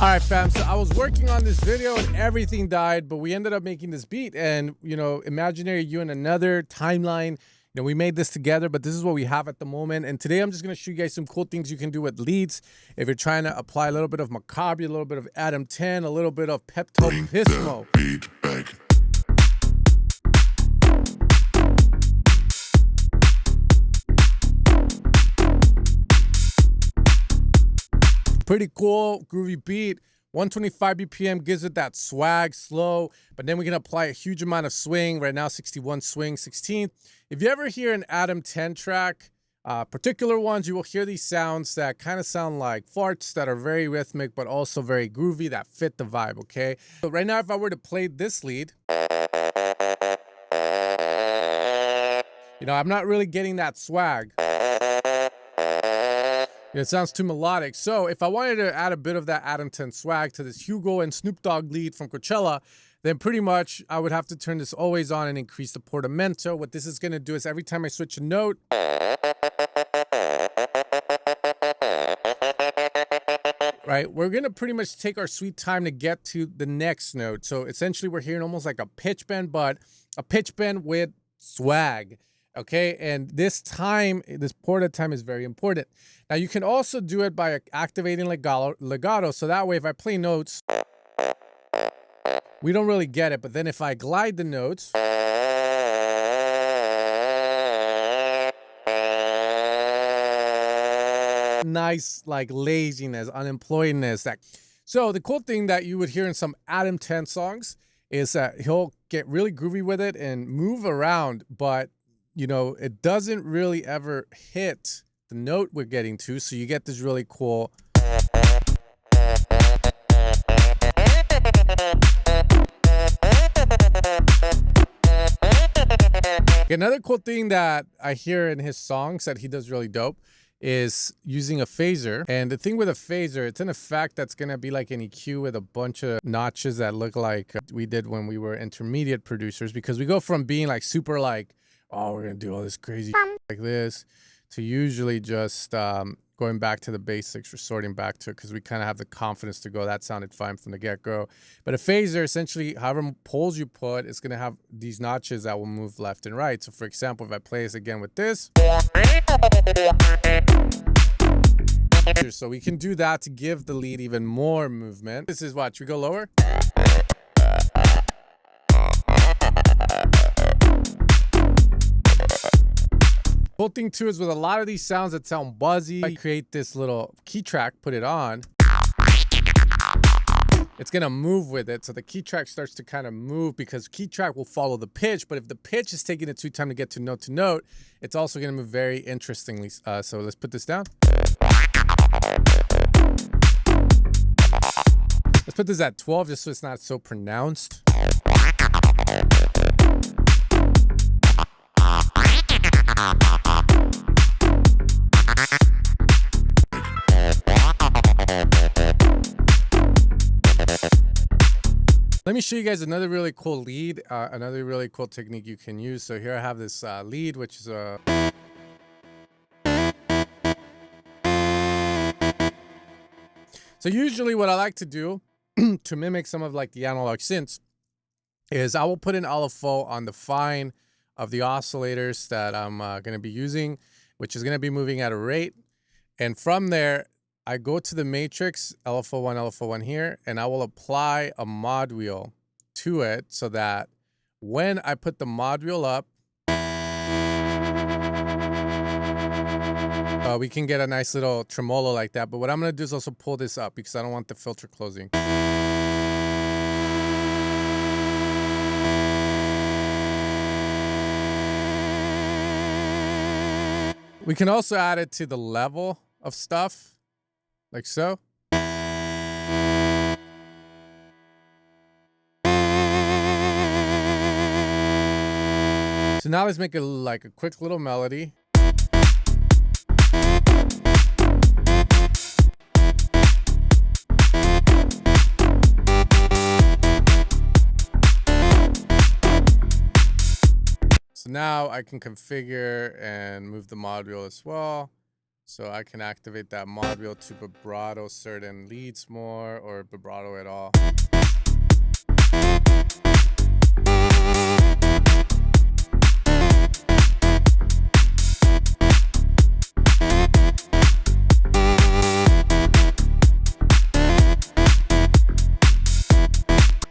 All right, fam, so I was working on this video and everything died, but we ended up making this beat and, imaginary you in another timeline. We made this together, but this is what we have at the moment. And today I'm just going to show you guys some cool things you can do with leads. If you're trying to apply a little bit of Maccabi, a little bit of Adam 10, a little bit of Pepto Pismo. Beat back. Pretty cool, groovy beat. 125 BPM gives it that swag, slow, but then we can apply a huge amount of swing. Right now, 61 swing, 16th. If you ever hear an Adam 10 track, particular ones, you will hear these sounds that kind of sound like farts that are very rhythmic, but also very groovy that fit the vibe, okay? So right now, if I were to play this lead, I'm not really getting that swag. It sounds too melodic. So if I wanted to add a bit of that Adam 10 swag to this Hugo and Snoop Dogg lead from Coachella, then pretty much I would have to turn this always on and increase the portamento. What this is going to do is every time I switch a note, right, we're going to pretty much take our sweet time to get to the next note. So essentially we're hearing almost like a pitch bend, but a pitch bend with swag. Okay, and this porta time is very important. Now you can also do it by activating legato, so that way if I play notes, we don't really get it, but then if I glide the notes, nice like laziness, unemployedness. So the cool thing that you would hear in some Adam 10 songs is that he'll get really groovy with it and move around, but it doesn't really ever hit the note we're getting to, so you get this really cool. Another cool thing that I hear in his songs that he does really dope is using a phaser. And the thing with a phaser, it's an effect that's going to be like an EQ with a bunch of notches that look like we did when we were intermediate producers, because we go from being like super like, oh, we're going to do all this crazy like this, to usually just going back to the basics, resorting back to it, because we kind of have the confidence to go, that sounded fine from the get-go. But a phaser, essentially, however poles you put, it's going to have these notches that will move left and right. So, for example, if I play this again with this. So we can do that to give the lead even more movement. This is what, should we go lower? Cool thing too is with a lot of these sounds that sound buzzy, I create this little key track, put it on. It's gonna move with it, so the key track starts to kind of move because key track will follow the pitch, but if the pitch is taking its sweet time to get to note, it's also gonna move very interestingly. So let's put this down. Let's put this at 12 just so it's not so pronounced. Let me show you guys another really cool lead, another really cool technique you can use. So here I have this lead, which is a... So usually what I like to do to mimic some of like the analog synths is I will put an LFO on the fine of the oscillators that I'm going to be using, which is going to be moving at a rate. And from there, I go to the matrix, LFO1 here, and I will apply a mod wheel to it so that when I put the mod wheel up, we can get a nice little tremolo like that. But what I'm going to do is also pull this up because I don't want the filter closing. We can also add it to the level of stuff. Like so. So now let's make a quick little melody. So now I can configure and move the module as well. So I can activate that mod wheel to vibrato certain leads more, or vibrato at all.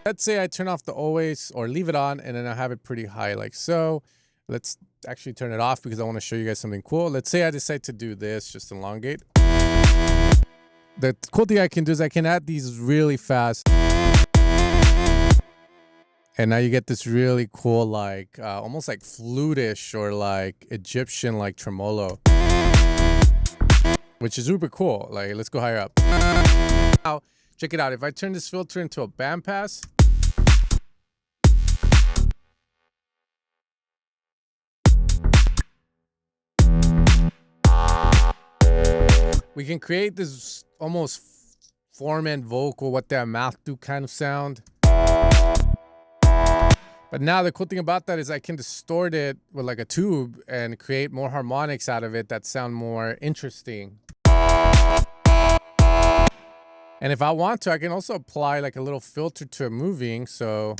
Let's say I turn off the always or leave it on, and then I have it pretty high like so. Let's actually turn it off because I want to show you guys something cool. Let's say I decide to do this, just elongate. The cool thing I can do is I can add these really fast. And now you get this really cool, like almost like flutish or like Egyptian like tremolo, which is super cool. Like, let's go higher up. Now, check it out. If I turn this filter into a bandpass, we can create this almost four-man vocal, what that mouth do kind of sound. But now the cool thing about that is I can distort it with like a tube and create more harmonics out of it that sound more interesting. And if I want to, I can also apply like a little filter to it moving, so.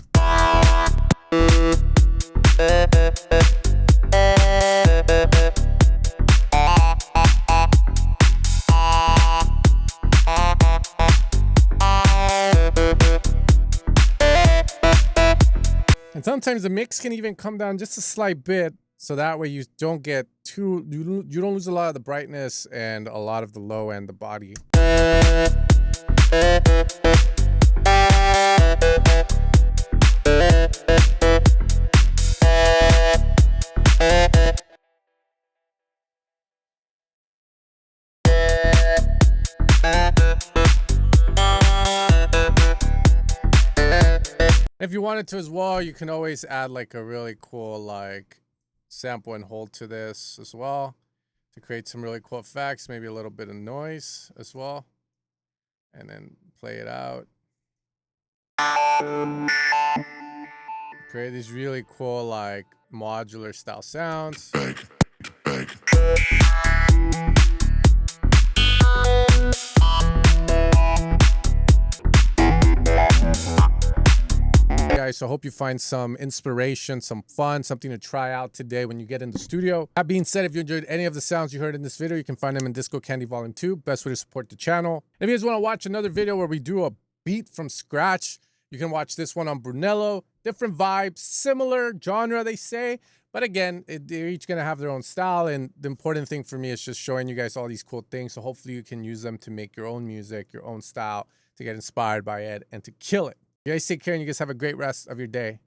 And sometimes the mix can even come down just a slight bit, so that way you don't get too, you don't lose a lot of the brightness and a lot of the low end, the body. If you wanted to as well, you can always add like a really cool like sample and hold to this as well to create some really cool effects, maybe a little bit of noise as well, and then play it out. Create these really cool like modular style sounds. Guys, so I hope you find some inspiration, some fun, something to try out today when you get in the studio. That being said, if you enjoyed any of the sounds you heard in this video, you can find them in Disco Candy Volume 2. Best way to support the channel. If you guys want to watch another video where we do a beat from scratch, you can watch this one on Brunello. Different vibes, similar genre, they say. But again, they're each going to have their own style. And the important thing for me is just showing you guys all these cool things. So hopefully you can use them to make your own music, your own style, to get inspired by it and to kill it. You guys take care and you guys have a great rest of your day.